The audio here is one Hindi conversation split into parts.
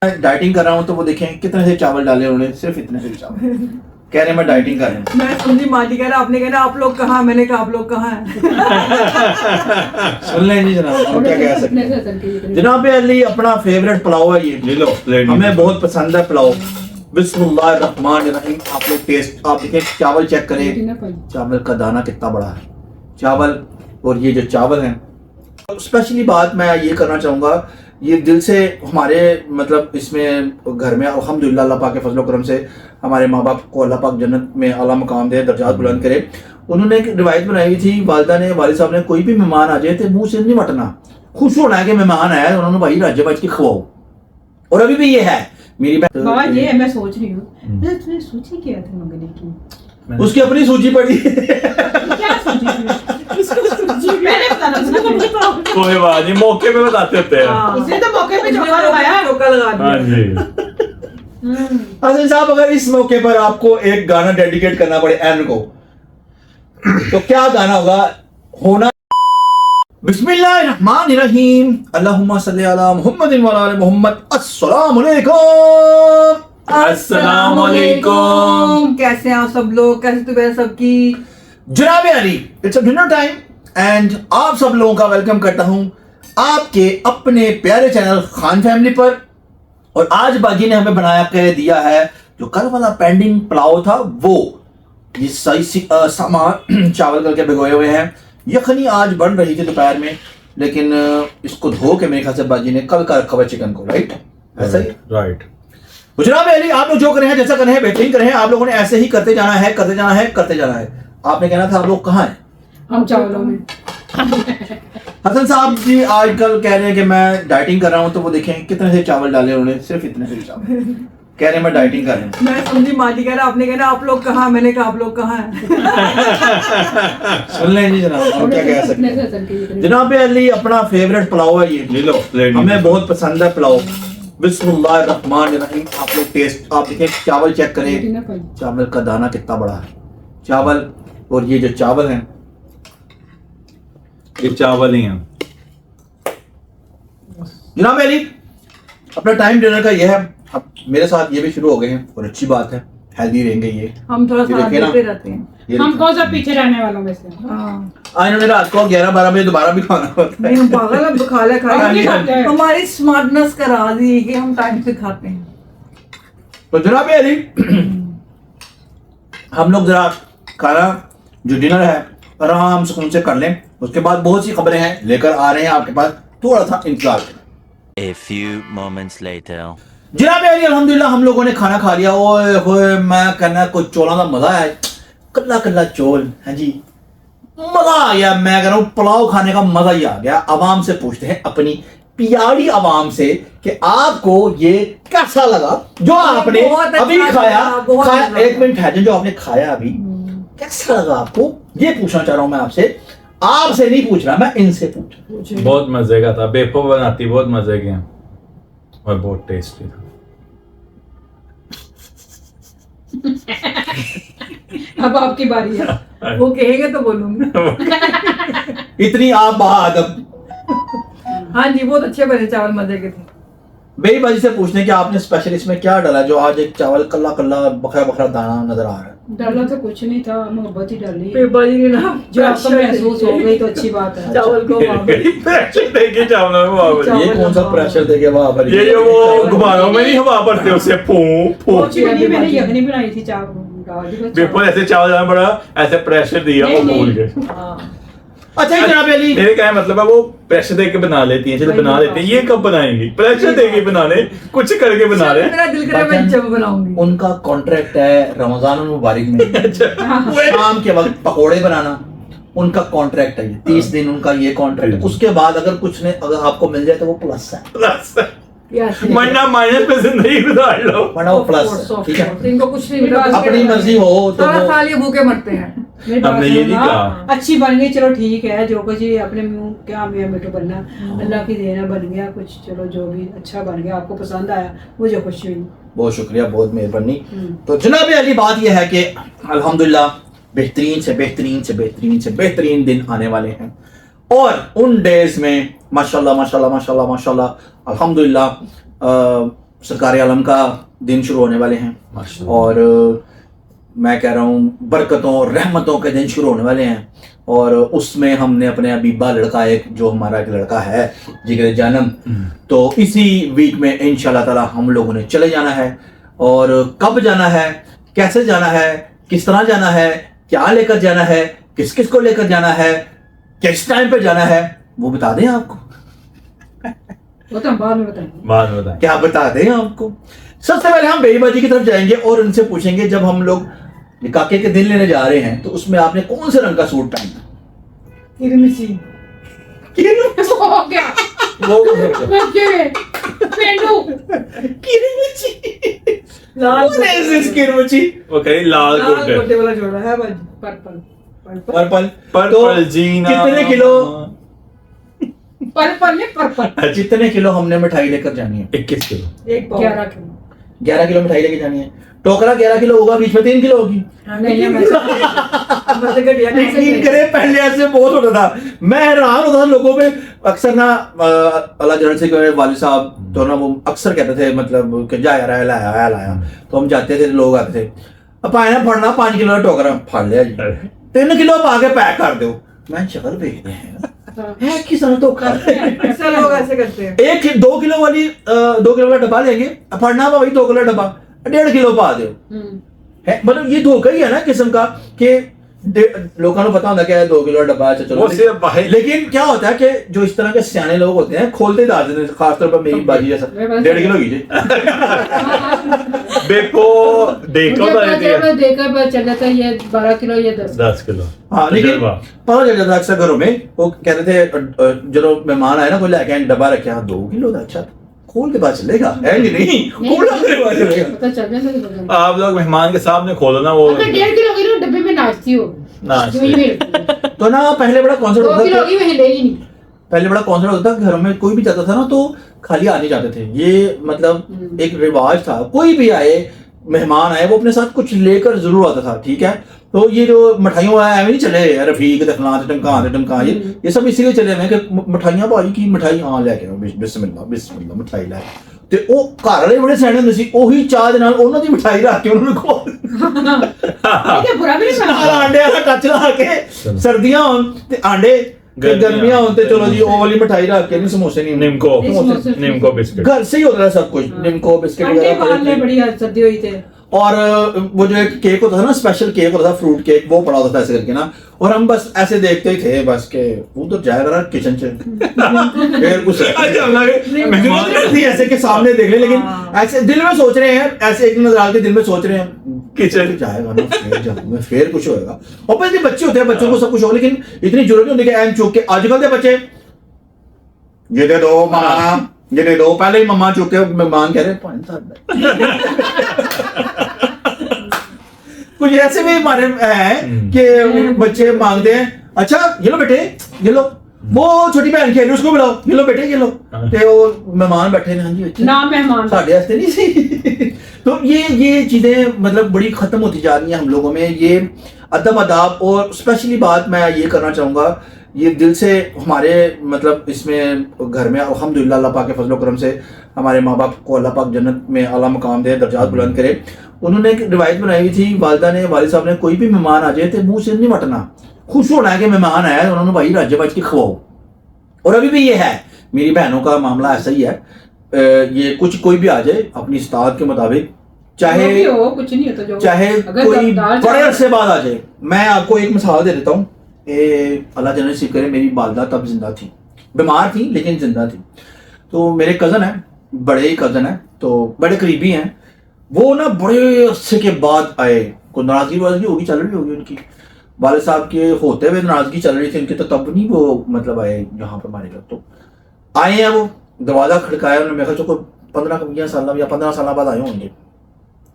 डाइटिंग कर रहा हूँ तो वो देखें कितने से चावल डाले उन्होंने, सिर्फ इतने से चावल कह रहे हैं मैं डाइटिंग कर रहा हूँ। मैं समझी माजी कह रहा, आपने कहना आप लोग कहाँ, मैंने कहा आप लोग कहाँ हैं। सुन लें जी जनाब, हम क्या कह सकते हैं। जनाब अली अपना फेवरेट पुलाव है ये, लो हमें बहुत पसंद है पुलाव। बिस्मिल्लाहिर्रहमानिर्रहीम। आप लोग टेस्ट, आप देखें चावल चेक करें, चावल का दाना कितना बड़ा है चावल, और ये जो चावल है। स्पेशली बात मैं ये करना चाहूँगा, ये दिल से हमारे मतलब इसमें घर में अल्हम्दुलिल्लाह अल्लाह पाक के फजल करम से हमारे माँ बाप को अल्लाह पाक जन्नत में आला मकाम दे, दर्जात बुलंद करे। उन्होंने एक रिवायत बनाई हुई थी, वालिदा ने, वालिद साहब ने, कोई भी मेहमान आ जाए तो मुंह से नहीं वटना, खुश होना है कि मेहमान आया, उन्होंने भाई राज्य बाज की खवाओ। और अभी भी ये है मेरी बाबा, ये मैं सोच रही हूँ तुमने सूची किया था मंगने की, उसकी अपनी सूची पड़ी। क्या सूची थी? मैंने बताना था। कोई बात नहीं, मौके पे बताते होते हैं। उसने तो मौके पे चौका लगाया। चौका लगा दिया। हाँ जी। हसन साहब, अगर इस मौके पर आपको एक गाना डेडिकेट करना पड़े एन को, तो क्या गाना होना? बिस्मिल्लाहिर्रहमानिर्रहीम, अल्लाहुम्मा सल्ली अला मुहम्मदिन व अला आलि मुहम्मद। अस्सलामु अलैकुम। अस्सलामु अलैकुम। कैसे हैं आप सब लोग, कैसे तबीयत सबकी? जनाब Ali, it's a dinner time and आप सब लोगों का वेलकम करता हूं आपके अपने प्यारे चैनल खान फैमिली पर। और आज बाजी ने हमें बनाया के दिया है जो कल वाला पेंडिंग पुलाव था, वो ये सही सामान चावल करके भिगोए हुए हैं। यखनी आज बन रही थी दोपहर में, लेकिन इसको धो के मेरे ख्याल से बाजी ने कल का रखा हुआ चिकन को, राइट? ऐसा ही राइट। जनाब अली, आप लोग जो करें हैं, जैसा करें हैं, बेहतरीन करें हैं। आप लोगों ने ऐसे ही करते जाना है, करते जाना है, करते जाना है। आपने कहना था आप लोग कहाँ हैं? हम चावलों में। हसन साहब जी आजकल कह रहे हैं कि मैं डाइटिंग कर रहा हूँ, तो वो देखें कितने से चावल डाले उन्होंने, सिर्फ इतने से चावल कह रहे हैं मैं डाइटिंग कर रहा हूँ। मैं समझी माजी कह रहा, आपने कहना आप लोग कहाँ, मैंने कहा आप लोग कहाँ हैं। सुन लें जी जनाब, हम क्या कह सकते हैं। जनाब अली अपना फेवरेट पुलाव है ये, लो हमें बहुत पसंद है पुलाव। बिस्मिल्लाहिर्रहमानिर्रहीम। आप लोग टेस्ट, आप देखें चावल चेक करें, चावल का दाना कितना बड़ा है चावल, और ये जो चावल है ये चावल ही हैं। जनाब अली अपना टाइम डिनर का ये है। अब मेरे साथ ये भी शुरू हो गए हैं और अच्छी बात है, हेल्दी रहेंगे ये। हम थोड़ा ये साथ देखे ना, देते रहते हैं। ये हम देखें। कौन सा पीछे रहने वालों में से? हाँ। आज इन्होंने रात को 11-12 बजे दोबारा भी खाना होता है। नहीं हम पागल, अब खा ले खा हम नहीं ले। खाते हैं। हमारी स्मार्टनेस का राज ये है कि हम टाइम से खाते हैं। तो जनाब अली हम लोग जरा खाना जो डिनर है आराम सुकून से कर लें, उसके बाद बहुत सी खबरें हैं लेकर आ रहे हैं आपके पास, थोड़ा सा इंतजार करें। A few moments later. जनाब अली अल्हम्दुलिल्लाह हम लोगों ने खाना खा लिया। ओए होए, मैं कहना कुछ चोलों का मजा है, कल्ला कल्ला चोल है जी, मजा आ गया। मैं कह रहा हूँ पुलाव खाने का मजा ही आ गया। आवाम से पूछते हैं, अपनी प्यारी आवाम से, कि आपको ये कैसा लगा जो आपने बहुत अच्छा अभी लगा, खाया? बहुत खाया अच्छा एक मिनट है, जो आपने खाया अभी कैसा लगा आपको, ये पूछना चाह रहा हूं मैं आपसे। आपसे नहीं पूछ रहा, मैं इनसे पूछ रहा हूं। बहुत मजे का था, बेपो बनाती, बहुत मजे के हैं और बहुत टेस्टी था। अब आपकी बारी है। वो कहेंगे तो बोलूंगी। इतनी आप बहादुर। हाँ जी, बहुत अच्छे बने चावल, मजे के थे। मेरी बाजी से पूछने कि आपने स्पेशल इसमें क्या डाला जो आज एक चावल कल्ला कल्ला बखरा बखरा दाना नजर आ रहा है? डाला तो कुछ नहीं था, मोहब्बत ही डाली। पेपर जी ने ना जो आपको महसूस हो गई तो अच्छी बात है। चावल को प्रेशर देके चावलों में हवा भरी। ये कौन सा प्रेशर देके वहां पर? ये जो वो गुब्बारों में नहीं हवा भरते उससे फू फू। मैंने यखनी बनाई थी चावल। बेपो ऐसे चावल जाना बड़ा, ऐसे प्रेशर दिया वो भूल गए। अच्छा जनाब अली, मेरे क्या मतलब है, वो प्रेशर देके बना लेती हैं, चलो बना लेते हैं। ये कब बनाएंगी? प्रेशर देके बना ले, कुछ करके बना ले। मेरा दिल करे मैं जब बनाऊंगी। उनका कॉन्ट्रैक्ट है रमजान मुबारक में शाम के वक्त पकोड़े बनाना, उनका कॉन्ट्रैक्ट है। 30 दिन उनका ये कॉन्ट्रैक्ट है। उसके बाद अगर कुछ ने अगर आपको मिल जाए तो वो प्लस है, प्लस Yes, वरना माइनस पे जिंदगी गुजार लो। वरना वो प्लस of है। course, ठीक है, तो इनको कुछ नहीं मिला। अपनी मर्जी हो तो सारा वो- साल ये भूखे मरते हैं। हमने ये नहीं कहा। अच्छी बन गई, चलो ठीक है, जो कुछ ही अपने मुंह क्या मियाँ मिठू बनना, अल्लाह की देना, बन गया कुछ, चलो जो भी अच्छा बन गया, आपको पसंद आया, मुझे खुशी हुई। बहुत शुक्रिया, बहुत मेहरबानी। तो जनाब अली बात यह है कि अल्हम्दुलिल्लाह बेहतरीन से बेहतरीन से बेहतरीन से बेहतरीन दिन आने वाले हैं, और उन डेज में माशाल्लाह माशाल्लाह माशाल्लाह माशाल्लाह अल्हम्दुलिल्लाह सरकार आलम का दिन शुरू होने वाले हैं माशाल्लाह। और मैं कह रहा हूँ बरकतों और रहमतों के दिन शुरू होने वाले हैं और उसमें हमने अपने अबीबा लड़का एक जो हमारा एक लड़का है जिगर जन्म, तो इसी वीक में इंशाल्लाह ताला हम लोगों ने चले जाना है। और कब जाना है, कैसे जाना है, किस तरह जाना है, क्या लेकर जाना है, किस किस को लेकर जाना है, किस टाइम पे जाना है, वो बता दें आपको? वो तो हम बाद में बताएंगे। बाद में बताएं। क्या बता दें आपको? सबसे पहले हम बेईबाजी की तरफ जाएंगे और उनसे पूछेंगे जब हम लोग निकाके के दिन लेने जा रहे हैं तो उसमें आपने कौन से रंग का सूट पहना? किरमिची हो गया बच्चे पेंडू लाल वो कहीं लाल कोट है। कोटे वाला जोड़ा है भाई। Purple purple. पर्पल जीना। कितने किलो पर्पल में पर्पल जितने किलो हमने मिठाई लेकर जानी है? 21 किलो। एक पाव 11 किलो 11 किलो मिठाई लेकर जानी है। टोकरा 11 किलो होगा, बीच में 3 किलो होगी। नहीं मतलब घटिया नहीं से यकीन करें पहले ऐसे बहुत होता था, मैं हैरान होता था लोगों में। अक्सर ना अल्लाह जरल से के वालिद साहब तो ना वो अक्सर कहते थे मतलब कि जा यार लाया, तो हम जाते थे, लोग आते थे, अब आए ना फड़ना 5 किलो का टोकरा फाड़ लिया जी, 3 किलो आप आगे पैक कर दो। मैं शक्ल देखते हैं किस तरह तो अक्सर लोग ऐसे करते हैं। 2 किलो वाली 2 किलो का डब्बा लेंगे, फड़ना वही 2 किलो डब्बा 1.5 किलो पा दो है। मतलब ये धोखा ही है ना किस्म का कि लोगों को पता होता क्या है 2 किलो डब्बा है, चलो वो सिर्फ बाहर। लेकिन क्या होता है कि जो इस तरह के सियाने लोग होते हैं खोलते डाल देते हैं, खासतौर पर मेरी बाजी जैसा 1.5 किलो कीजिए। देखो जब देखा पता चल जाता है ये 12 किलो ये 10 किलो। हाँ लेकिन पता चल जाता है अक्सर घरों में। वो कहते थे जो मेहमान आए ना कोई लेके आए डब्बा रखे, 2 किलो था, अच्छा खोल के बाद चलेगा है कि नहीं, खोला के बाद चलेगा। पता चल जाता है। आप लोग मेहमान के सामने खोलो ना वो। अगर 1.5 किलो की ना डब्बे में नाचती हो जो ये मिलती है। तो ना पहले बड़ा कॉन्सेप्ट 2 होता किलो था, की वही लेगी नहीं। पहले बड़ा कॉन्सेप्ट होता था कि घरों में कोई भी जाता था ना तो खाली आने जाते थे। ये मतलब एक रिवाज था, कोई भी आए मेहमान आए वो अपने साथ कुछ लेकर जरूर आता था, ठीक है। तो ये जो मिठाइयों वाला ऐਵੇਂ नहीं चले रफीक टमका ये सब इसीलिए चले हुए कि मिठाइयां भाई की मिठाई हाँ लेके आओ, बिस्मिल्लाह मिठाई लै ਤੇ ਉਹ ਘਰ ਵਾਲੇ ਬੜੇ ਸਿਆਣੇ ਹੁੰਦੇ ਸੀ, ਉਹੀ ਚਾਹ ਦੇ ਨਾਲ ਉਹਨਾਂ ਦੀ ਮਿਠਾਈ ਰੱਖ ਕੇ ਉਹਨਾਂ ਨੂੰ ਖਵਾ ये बुरा भी नहीं ਨਾਲ ਆਂਡਿਆਂ ਦਾ ਕੱਚ ਲਾ ਕੇ ਸਰਦੀਆਂ ਹੋਣ ਤੇ ਆਂਡੇ ਤੇ गर्मियां हों तो चलो जी वो वाली मिठाई रख के नहीं, समोसे नहीं, निम्को बिस्किट घर से ही होता है सब कुछ, निम्को बिस्किट अंडे पालने बड़ी सर्दी हुई थे। और वो जो एक केक होता था ना, स्पेशल केक होता था फ्रूट केक, वो पड़ा होता था ऐसे करके ना, और हम बस ऐसे देखते ही थे बस के उधर जाएगा ना किचन से फिर कुछ ऐसे के सामने देख ले, लेकिन ऐसे दिल में सोच रहे हैं, ऐसे एक नजर डाल के दिल में सोच रहे हैं किचन जाएगा ना फिर जाऊंगा फिर कुछ होएगा। और बच्चे होते हैं, बच्चों को सब कुछ हो, लेकिन इतनी जरूरत नहीं होती कि एम चूक के आजकल के बच्चे ये दे दो मामा ये दे दो, पहले ही मम्मा चूक के मेहमान कह रहे कुछ ऐसे भी हमारे हैं कि बच्चे मांगते हैं, अच्छा ये लो बेटे ये लो, वो छोटी बहन खेल उसको बुलाओ, ये लो बेटे ये लो, ते वो मेहमान बैठे हैं, हाँ जी बच्चे ना मेहमान साढ़े हस्ते नहीं सी तो ये चीजें मतलब बड़ी खत्म होती जा रही हैं हम लोगों में, ये अदब अदाब। और स्पेशली बात मैं ये करना चाहूँगा, ये दिल से हमारे मतलब इसमें घर में अल्हम्दुलिल्लाह अल्लाह पाक के फजल करम से हमारे माँ बाप को अल्लाह पाक जन्नत में आला मकाम दे, दर्जात बुलंद करे। उन्होंने एक रिवायत बनाई हुई थी, वालिदा ने वालिद साहब ने, कोई भी मेहमान आ जाए तो मुंह से नहीं वटना, खुश होना है कि मेहमान आया, उन्होंने भाई राज्य बच के खवाओ। और अभी भी ये है, मेरी बहनों का मामला ऐसा ही है, ये कुछ कोई भी आ जाए अपनी इस्ताद के मुताबिक, चाहे हो कुछ नहीं होता, चाहे कोई बड़े अरसे बाद आ जाए। मैं आपको एक मिसाल दे देता हूँ, अल्लाह जन्नत नसीब करे, मेरी वालिदा तब जिंदा थी, बीमार थी लेकिन जिंदा थी। तो मेरे कज़न है, बड़े ही कज़न है, तो बड़े करीबी हैं, वो ना बड़े अरसे के बाद आए, कोई नाराजगी वाराजगी होगी चल रही होगी उनकी, वालिद साहब के होते हुए नाराजगी चल रही थी उनकी, तो तब नहीं वो मतलब आए यहाँ पर हमारे घर। तो आए हैं, वो दरवाज़ा खड़काया उन्होंने, मेरे ख्याल कोई 15 साल या 15 साल बाद आए होंगे,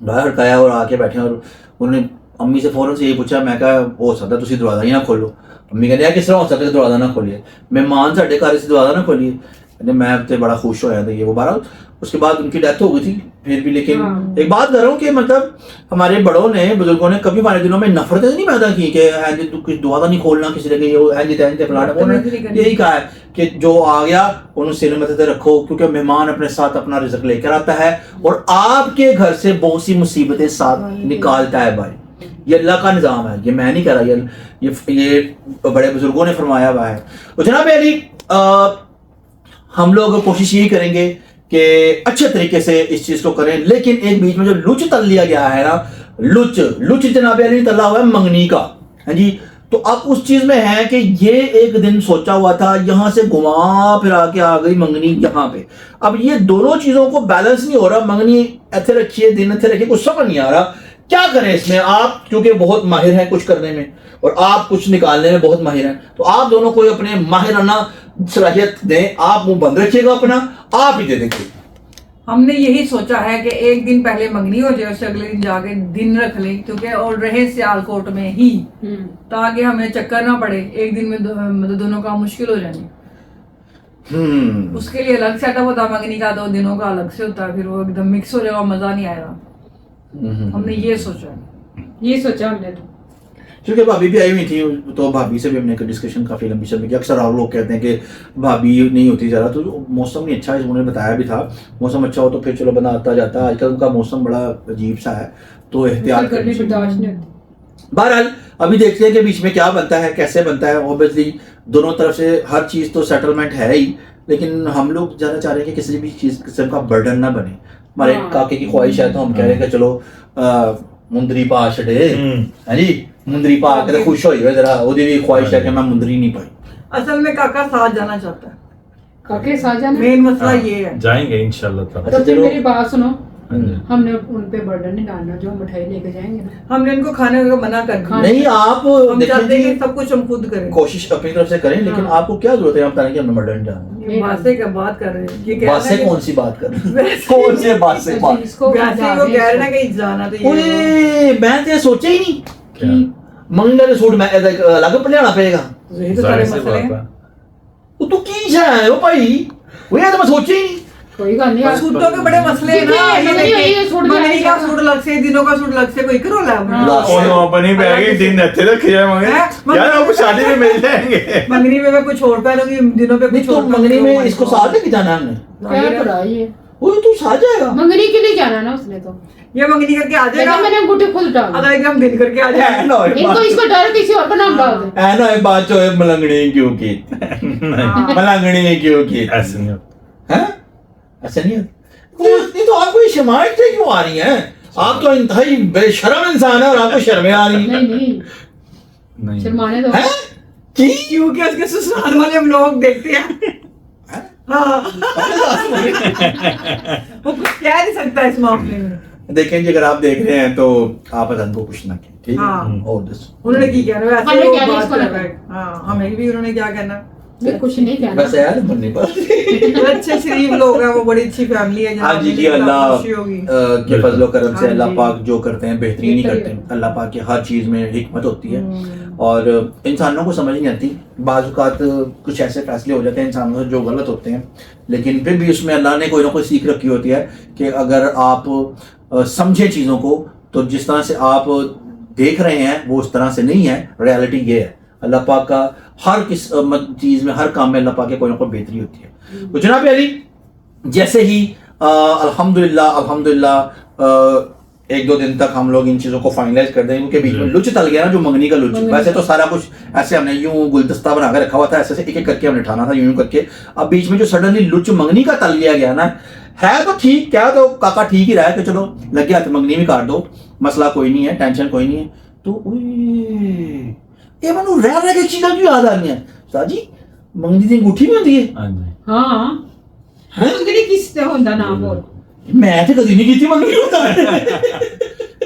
दरवाज़ा खड़काया और आके बैठे, और उन्होंने अम्मी से फौरन से ये पूछा, मैं कहा हो सकता तुम दरवाज़ा ही ना खोलो। अम्मी कहते हैं किस तरह हो सकता दरवाज़ा ना खोलिए, मेहमान साढ़े घर से दरवाज़ा ना खोलिए। मैं तो बड़ा खुश होया था ये वो बारह। उसके बाद उनकी डेथ हो गई थी फिर भी, लेकिन एक बात कर रहा हूँ कि मतलब हमारे बड़ों ने बुजुर्गों ने कभी हमारे दिलों में नफरतें नहीं पैदा की कि जी तू कुछ दुआ नहीं खोलना किसी ने, फलाना। उन्होंने यही कहा है कि जो आ गया उन्हें सिर में रखो, क्योंकि मेहमान अपने साथ अपना रिज़्क लेकर आता है और आपके घर से बहुत सी मुसीबतें साथ निकालता है भाई। ये अल्लाह का निज़ाम है, ये मैं नहीं कह रहा, ये बड़े बुजुर्गों ने फरमाया हुआ है। तो जनाब अली हम लोग कोशिश यही करेंगे कि अच्छे तरीके से इस चीज को करें, लेकिन एक बीच में जो लुच तल लिया गया है ना, लुच जनाब अली तला हुआ है मंगनी का, है जी। तो अब उस चीज में है कि ये एक दिन सोचा हुआ था, यहां से घुमा फिर आके आ गई मंगनी यहाँ पे। अब ये दोनों चीजों को बैलेंस नहीं हो रहा, मंगनी ऐसे रखिए दिन ऐसे रखिए, कुछ समझ नहीं आ रहा क्या करें इसमें। आप क्योंकि बहुत माहिर हैं कुछ करने में और आप कुछ निकालने में बहुत माहिर हैं, तो आप दोनों को अपने माहिराना सलाहियत दें। आप मुंह बंद रखिएगा अपना, आप ही दे देंगे। हमने यही सोचा है कि एक दिन पहले मंगनी हो जाए, उससे अगले दिन जाके दिन रख लें, क्योंकि और रहे सियालकोट में ही, ताकि हमें चक्कर ना पड़े, एक दिन में मतलब दोनों काम मुश्किल हो जाएंगे। उसके लिए अलग सेटअप होता, मंगनी का 2 दिनों का अलग से होता है, फिर वो एकदम मिक्स हो जाएगा, मजा नहीं आएगा। हमने ये सोचा हमने तो, क्योंकि भाभी भी आई हुई थी, तो भाभी से भी हमने डिस्कशन काफी लंबी चल की। अक्सर आप लोग कहते हैं कि भाभी नहीं होती ज़्यादा, तो मौसम नहीं अच्छा है, उन्होंने बताया भी था मौसम अच्छा हो तो फिर चलो बंदा आता जाता है। आजकल उनका मौसम बड़ा अजीब सा है, तो एहतियात करनी चाहिए। बहरहाल अभी देखते हैं कि बीच में क्या बनता है, कैसे बनता है। ऑब्वियसली दोनों तरफ से हर चीज़ तो सेटलमेंट है ही, लेकिन हम लोग ज़्यादा चाह रहे हैं कि किसी भी चीज़ किस्म का बर्डन ना बने। हमारे काके की ख्वाहिश है, तो हम कह रहे हैं कि चलो मुंदरी पा छड़े, है जी, मुंदरी पा के खुश हो जरा, ओदी भी ख्वाहिश है कि मैं मुंदरी नहीं पाई। असल में काका साथ जाना चाहता है, काके साथ जाना, मेन मसला ये है। जाएंगे इंशाल्लाह ताला। तो फिर मेरी बात सुनो, हमने उन पे बर्डन नहीं डालना, जो मिठाई लेके जाएंगे ना, हमने इनको खाने को मना कर दिया। नहीं आप हम चाहते हैं कि सब कुछ हम खुद करें, कोशिश अपनी तरफ से करें, लेकिन आपको क्या जरूरत है हम बताने की हमने मर्डन जाना। बासे का बात कर रहे हैं, ये कह बात से कौन सी बात कर रहे हैं, कौन से बात से बात, इसको वैसे वो कह रहे ना कहीं जाना, तो ये ओए मैं तो सोचा ही नहीं कि मंगल सूट में अलग पलियाना पड़ेगा। यही तो सारे मसले हैं। वो तू की है वो भाई, वो यार तो मैं सोचा ही नहीं। कोई गल नहीं, सूटों के बड़े मसले हैं ना, ये सूट मंगनी का सूट अलग से, दिनों का सूट अलग से, कोई करो ला और अपनी बैग दिन अच्छे रखे जाए मगर यार आपको शादी में मिल जाएंगे। मंगनी में मैं कुछ और पहनूंगी, दिनों पे कुछ तो और। मंगनी में इसको साथ लेके जाना है हमने, क्या करा ये, वो तू साथ जाएगा मंगनी के लिए जाना ना उसने, तो ये मंगनी करके आ जाएगा, मैंने अंगूठे खुद डाल अगर एकदम दिन करके आ जाएगा। इनको इसको डर किसी और का नाम डाल दे। है ना एक बात जो है, मलंगड़ी क्यों की, मलंगड़ी क्यों की, ऐसे नहीं होता है ऐसा नहीं है। तो आपको ये शमाइटें क्यों आ रही हैं? आप तो इंतहाई बेशर्म इंसान है और आपको शर्में आ रही हैं। नहीं शर्माने दो। हैं? क्योंकि उसके ससुराल वाले हम लोग देखते हैं। हाँ। वो कुछ कह नहीं सकता इस मामले में। देखें जी, अगर आप देख रहे हैं तो आप अदन को कुछ ना कहें, ठीक है? और दस उन्होंने की कहना, वैसे हमें वो क्या नहीं बात इसको कर लगा। रहा है। हाँ, हमें भी उन्होंने क्या कहना, कुछ नहीं कहना। बस यार बनने पर अच्छे शरीफ लोग हैं, वो बड़ी अच्छी फैमिली है। हाँ जी जी, अल्लाह खुशी होगी के फजलो करम से हाँ अल्लाह जी। पाक जो करते हैं बेहतरीन ही करते हैं। अल्लाह पाक की हर चीज़ में हिकमत होती है और इंसानों को समझ नहीं आती। बाज़ औक़ात कुछ ऐसे फैसले हो जाते हैं इंसानों से जो गलत होते हैं, लेकिन फिर भी उसमें अल्लाह ने कोई ना कोई सीख रखी होती है कि अगर आप समझें चीज़ों को, तो जिस तरह से आप देख रहे हैं वो उस तरह से नहीं है। रियलिटी ये है, अल्लाह पाक का हर किस चीज़ में, हर काम में अल्लाह पाक के कोई ना कोई बेहतरी होती है। तो जनाब अली, जैसे ही अल्हम्दुलिल्लाह 1-2 दिन तक हम लोग इन चीज़ों को फाइनलाइज कर देंगे, क्योंकि बीच में लुच तल गया ना, जो मंगनी का लुच। वैसे तो सारा कुछ ऐसे हमने यूं गुलदस्ता बना के रखा हुआ था, ऐसे एक एक करके हमने ठाना था यूं करके। अब बीच में जो सडनली लुच मंगनी का तल लिया गया ना, है तो ठीक, क्या तो काका ठीक ही रहा है कि चलो लग गया तो मंगनी भी काट दो, मसला कोई नहीं है, टेंशन कोई नहीं है। तो ये मैनू रह रह के चीज़ां क्यों याद आ रही हैं साजी? मंगनी दी अंगूठी भी होती है? हाँ जी। हाँ हैं? मंगनी किस से होंदा नाम बोल, मैं तो कभी नहीं की थी मंगनी होता है।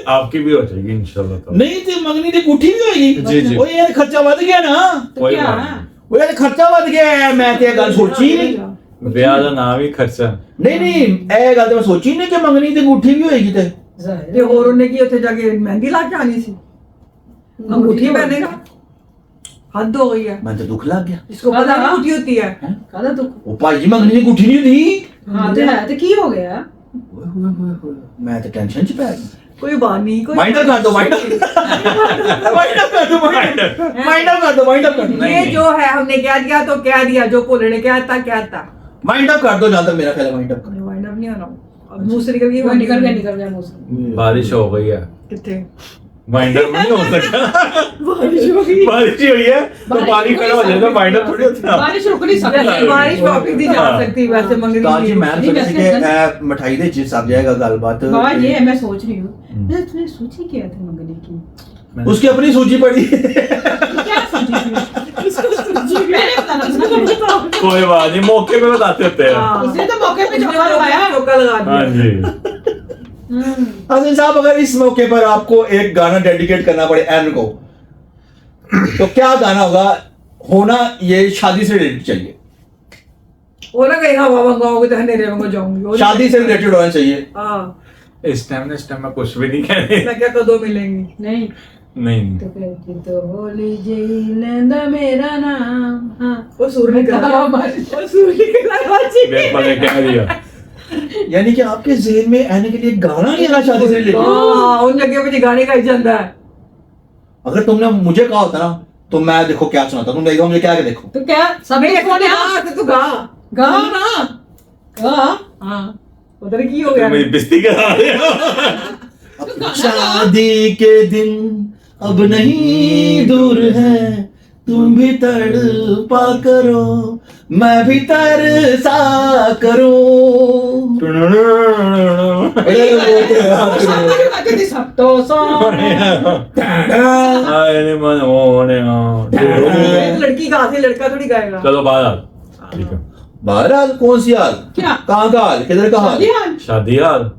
आपकी भी हो जाएगी इंशाल्लाह ताला। नहीं तो मंगनी दी अंगूठी भी होगी। जी जी। वो यार खर्चा बढ़ गया ना, तो कोई क्या बात नहीं। वो यार खर्चा बढ़ गया है। मैं तो ये गल सोची ही नहीं। ब्याह का नाम ही खर्चा। नहीं ये गल तो मैं सोची नहीं कि मंगनी दी अंगूठी भी होगी। ते और उन्हें की उत्थे जाके मेहंदी ला के आनी सी, अंगूठी पहनेगा। हद हो गई है। मैं तो दुख लग गया। इसको पता नहीं उठी होती है। कहदा तू ओ भाई मंगनी की गुठी नहीं थी। हाँ तो है तो की हो गया? मैं तो टेंशन च पै गया। कोई बात नहीं, कोई माइंड अप कर दो, माइंड अप माइंड अप कर दो, माइंड अप कर दो, माइंड अप कर दो। ये जो है हमने कह दिया तो कह दिया, जो बोलने क्या था। माइंड अप कर दो, जहां तक मेरा ख्याल है माइंड अप कर। वाइंड अप नहीं होना, अब मुंह से निकल गई, वो निकल गया मुंह से। बारिश हो गई है, कितने वाइंड अप नहीं हो सकता। बारिश हो गई, बारिश ही हुई है तो पानी खड़ा हो जाएगा, वाइंड अप थोड़ी होता है। बारिश रुक नहीं वैसे सकती। बारिश वापस नहीं जा सकती, वैसे मंगनी ਤਾਂ ਜੀ नहीं। ਮੈਂ सोच रही कि मिठाई दे जिस सब जाएगा गलबात। बाबा ये मैं सोच रही हूँ, तुमने सूची क्या थी मंगने की? उसकी अपनी सूची पड़ी। क्या सूची थी? इसको सूची मैंने बताना था। कोई बात नहीं, मौके पे बताते होते हैं। हाँ। उसने तो मौके पे चौका लगाया। चौका लगा दिया। हाँ जी। हसन साहब, अगर इस मौके पर आपको एक गाना डेडिकेट करना पड़े एन को, तो क्या गाना होगा? होना ये शादी से रिलेटेड चाहिए, वो ना कहीं हवा मंगाओगे तो अंधेरे में जाऊंगी, वो शादी से रिलेटेड होना चाहिए। हाँ, इस टाइम में कुछ भी नहीं कहने। मैं क्या कदों मिलेंगी। नहीं नहीं तो कहती तो होली जी लेंदा मेरा नाम। हाँ वो सूर निकला, वो सूर निकला बाजी। देखो ने कह दिया। यानी कि आपके ज़हन में एन के लिए गाना नहीं आना शादी से रिलेटेड। हाँ, उन जगह पे गाने का ही चलता है। अगर तुमने मुझे कहा होता ना तो मैं देखो क्या सुनाता, तुम देखो मुझे क्या क्या देखो। तो क्या सब मैं देखो ना गा तो तू गा गा ना। गा हाँ, उधर की हो गया। मेरी बिस्ती करा रहे हो। शादी के दिन अब नहीं दूर है, तुम भी तड़पा करो, मैं भी तरसा करूं। सब तो लड़की कहाँ से, लड़का थोड़ी गाएगा। चलो बाहर ठीक है। बहरहाल कौन सी हाल, क्या? कहाँ का हाल, किधर का हाल? शादी यार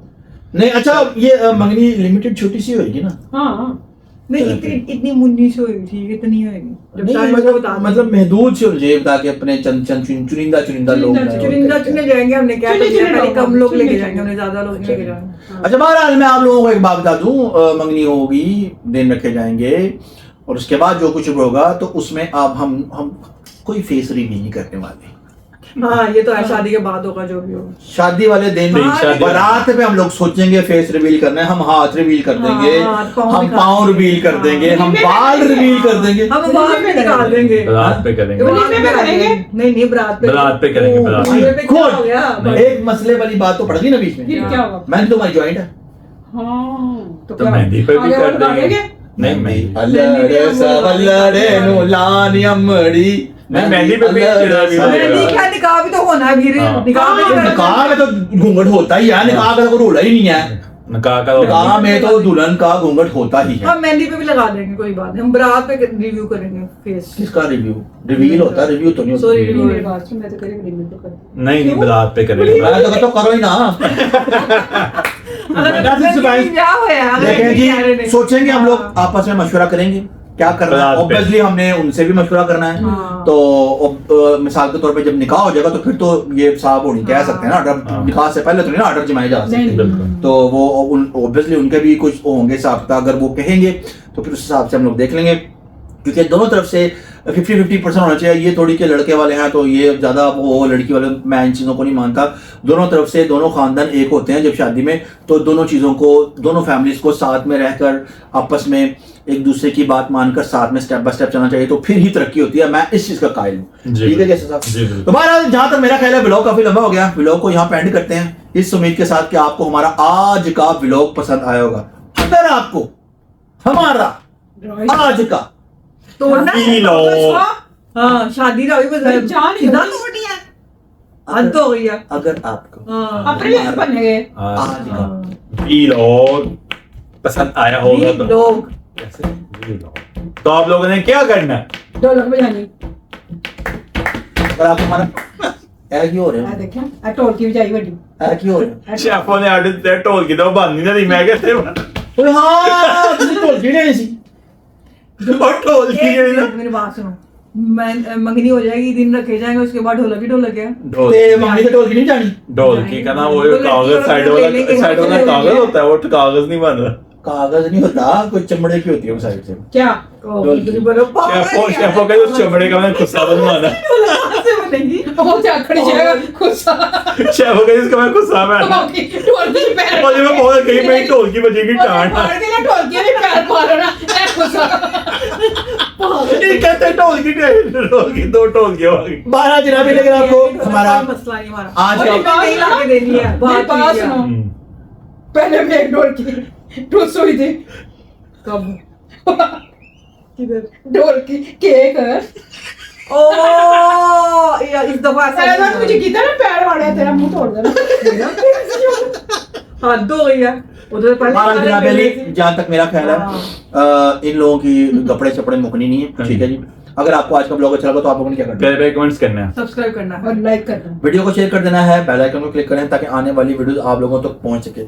नहीं अच्छा, ये मंगनी लिमिटेड छोटी सी होगी ना? हाँ नहीं, इतनी मुन्नी से होगी, ठीक इतनी होगी। जब नहीं शादी को बता मतलब महदूद से होनी ताकि अपने चुनिंदा लोग ना हो। चुनिंदा चुने जाएंगे, हमने क्या चुने किया, पहले लोग, कम लोग चुने लेके चुने जाएंगे, हमने ज्यादा लोग नहीं लेके जाएंगे। अच्छा बहरहाल मैं आप लोगों को एक बात बता दूं, मंगनी होगी, दिन रखे जाएंगे और उसके बाद जो कुछ होगा तो उसमें अब हम कोई फेस रिवील नहीं करने वाले। हाँ, ये तो है, शादी के बाद होगा जो भी होगा। शादी वाले दिन हाँ, बारात पे हम लोग सोचेंगे फेस रिवील करना है, हम हाथ रिवील कर देंगे, हाँ, पाँव हम दिखा पाँव देंगे। रिवील कर देंगे, हाँ। हम बाल रिवील कर देंगे। हम बारात में निकाल देंगे, बारात पे करेंगे। बारात में करेंगे। नहीं बारात पे, बारात पे करेंगे, बारात पे। ये पे क्या हो गया? खुद एक मसले वाली बात तो पड़ गई ना बीच में। फिर क्या होगा? मैंने तुम्हारी ज्वाइंट है। हाँ तो मेहंदी पे भी कर देंगे। नहीं मेहंदी अल्लाह सवल्लड़े नु लानी अम्मड़ी। नहीं, मेहंदी पे भी मेहंदी क्या, निकाह भी तो होना है वीर। हाँ। निकाह में तो निकाह में तो घूंघट होता ही है, निकाह का तो कोई रोला ही नहीं है। निकाह में तो दुल्हन का घूंघट होता ही है। हम मेहंदी पे भी लगा देंगे, कोई बात नहीं। हम बारात पे रिव्यू करेंगे फेस। किसका रिव्यू? रिवील होता है, रिव्यू तो नहीं होता। Sorry, नहीं, मेरी बात सुन, मैं तो करीब लिमिट पे कर। नहीं बारात पे करेंगे। मैं तो करो ही ना। क्या होया? देखें जी, सोचेंगे हम लोग, आपस में मशवरा करेंगे क्या करना है। बारात पे। ऑब्वियसली हमने उनसे भी मशवरा करना है। हाँ। तो मिसाल के तौर पे जब निकाह हो जाएगा तो फिर तो ये साहब होनी कह सकते हैं ना, हाँ। ऑर्डर निकाह से पहले तो नहीं ना ऑर्डर जमाए जा सकते। नहीं, बिल्कुल। तो वो ऑब्वियसली उनके भी कुछ होंगे साहब, अगर वो कहेंगे तो फिर उस हिसाब से हम लोग देख लेंगे, क्योंकि दोनों तरफ से 50-50% होना चाहिए। ये थोड़ी के लड़के वाले हैं तो ये ज्यादा, वो लड़की वाले, मैं इन चीजों को नहीं मानता। दोनों तरफ से दोनों खानदान एक होते हैं जब शादी में, तो दोनों चीजों को, दोनों फैमिलीज को साथ में रहकर आपस में एक दूसरे की बात मानकर साथ में स्टेप बाय स्टेप चलना चाहिए, तो फिर ही तरक्की होती है। मैं इस चीज का कायल हूँ। जी, ठीक है जैसे साहब। जी, बिल्कुल। तो बहरहाल जहां तक मेरा ख्याल है व्लॉग काफी लंबा हो गया, व्लॉग को यहाँ पे एंड करते हैं इस उम्मीद के साथ कि आपको हमारा आज का व्लॉग पसंद आया होगा। अगर आपको हमारा आज का तोड़ना है लो। हाँ, शादी ना हुई बस जान ही सीधा होगी। तोड़नी है। हद तो हो गई है। अगर आपको हाँ। अपने भी बन गए। आज का पी लो पसंद आया होगा तो लोग कैसे पी लो। तो आप लोगों ने क्या करना है? ढोलक बजानी। अगर आपको हमारा ऐ क्यों हो रहे आ हो, देखा, आ ढोल की बजाई बड़ी। ऐ क्यों हो रहे शेफों ने आडे ते ढोल की तो बांधी ना दी, मैं कहते हो? ओए हाँ, तुझे ढोल की नहीं सी। और ढोल की है ना। मेरी बात सुनो, मैं मंगनी हो जाएगी, दिन रखे जाएंगे, उसके बाद ढोलक ही ढोलक है। ढोल ते मम्मी तो ढोल की नहीं जानी। ढोल की का ना वो ढोल की कागज ढोल साइड ले वाला लेंगे, साइड वाला ले कागज लेंगे। होता है, वो कागज नहीं बन रहा। कागज नहीं होता, कोई चमड़े की होती है वो साइड से। क्या शेफो का जो चमड़े का मैंने खुस्सा बनवाना बनेगी वो क्या खड़ी जाएगा खुशा शेफो का जिसका मैं खुस्सा बनाना ढोलकी पैर मुझे मैं बहुत कहीं मेरी ढोलकी बजेगी टांड मार के ना ढोलकी भी पैर मारो ना ए खुशा ये कहते हैं ढोलकी दो ढोलकियां आ गई। 12 जनाब, लेकिन आपको हमारा मसला नहीं हमारा आज और का- ये नहीं लाके देनी है मेरी बात किया। सुनो, पहले मैं एक ढोलकी ठुस हुई थी कब किधर ढोलकी केक ओ या इस दफा पहले बार मुझे कितना ना पैर मारा तेरा मुंह तोड़ देना हद हो गई है उधर पहले 12 जनाब अली, जहाँ तक मेरा ख्याल है इन लोगों की कपड़े चपड़े मुकनी नहीं है, ठीक है जी। अगर आपको आज का ब्लॉग अच्छा लगा तो आप लोगों ने क्या करना है, पहले कमेंट्स करना है, सब्सक्राइब करना है और लाइक करना। वीडियो को शेयर कर देना है, बेल आइकन को क्लिक करें ताकि आने वाली वीडियो आप लोगों तक पहुंच सके।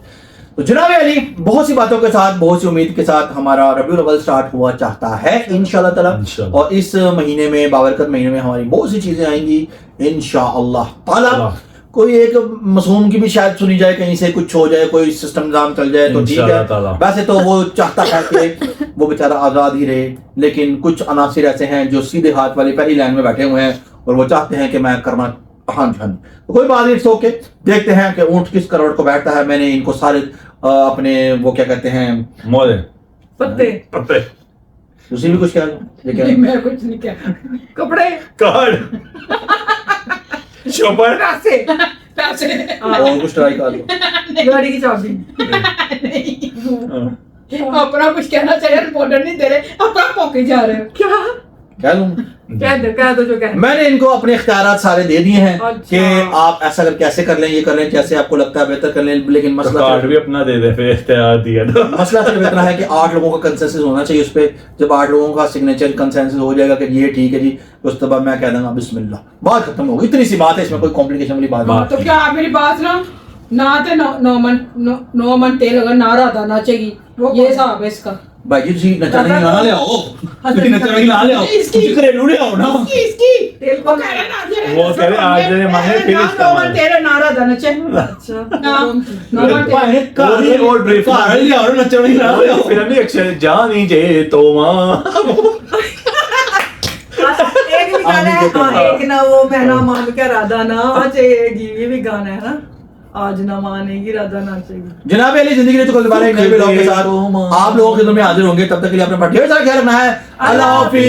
तो जनाब अली, बहुत सी बातों के साथ, बहुत सी उम्मीद के साथ हमारा रबीउल अव्वल स्टार्ट हुआ चाहता है इंशाअल्लाह ताला। इंशाअल्लाह। और इस महीने में, बाबरकत महीने में हमारी बहुत सी चीजें आएंगी इंशाअल्लाह ताला। अल्लाह। कोई एक मासूम की भी शायद सुनी जाए, कहीं से कुछ हो जाए, कोई सिस्टम निजाम चल जाए तो ठीक इंशाअल्लाह ताला। है। वैसे तो वो चाहता है कि वो बेचारा आजाद ही रहे, लेकिन कुछ अनासिर ऐसे हैं जो सीधे हाथ वाली पहली लाइन में बैठे हुए हैं और वो चाहते हैं कि मैं करना हाँ जी हाँ जी। तो कोई बात नहीं, इट्स ओके। देखते हैं कि ऊंट किस करोड़ को बैठता है। मैंने इनको सारे अपने वो क्या कहते हैं मोले पत्ते पत्ते दूसरी भी कुछ क्या ये क्या नहीं, मैं कुछ नहीं कह कपड़े कार्ड शॉपर पैसे पैसे और कुछ ट्राई कर लो। गाड़ी की चाबी नहीं अपना कुछ कहना चाहिए, रिपोर्टर नहीं दे रहे, अपना पॉकेट जा रहे हो क्या कह लूं कह दो जो कह मैंने इनको अपने इख्तियारात सारे दे दिए हैं अच्छा। कि आप ऐसा कैसे कर लें, ये कर लें, जैसे आपको लगता है बेहतर कर लें। लेकिन मसला कार्ड भी अपना दे दे, फिर इख्तियार दिया तो मसला सिर्फ इतना है कि 8 लोगों का कंसेंसस होना चाहिए उस पे। जब 8 लोगों का सिग्नेचर कंसेंसस हो जाएगा कि ये ठीक है जी, तो उस बाद मैं कह दूंगा बिस्मिल्लाह, बात खत्म होगी। इतनी सी बात है, इसमें कोई कॉम्प्लिकेशन वाली बात नहीं। तो क्या आप मेरी बात सुनो ना, ते 9 मन तेल अगर ना रहा नाचेगी, ये हिसाब है इसका। भाई जी तुसी नचना नहीं ना ले आओ, तुसी नचना नहीं ना ले आओ, इसकी- तुसी घरेलू ले आओ ना। इसकी तेल वो को कह रहे ना, वो कह रहे आज जने मांगे फिर इसका 9 मन तेल ना रहा नचे अच्छा हाँ, 9 मन तेल भाई वो भी और ड्रिफ्ट घर ले आओ, नचना नहीं ना ले आओ। फिर नहीं अक्षर जानी जे तो मां एक भी गाना है हाँ, एक ना वो मैना मान क्या राधा नाचेगी, ये भी गाना है ना, आज ना मानेगी राधा नाचेगी। जनाब अली, जिंदगी ने तो कल दोबारा एक नए ब्लॉग के साथ आप लोगों के खिदमत में हाजिर होंगे। तब तक के लिए अपना ढेर सारा ख्याल रखना है। अल्लाह हाफिज।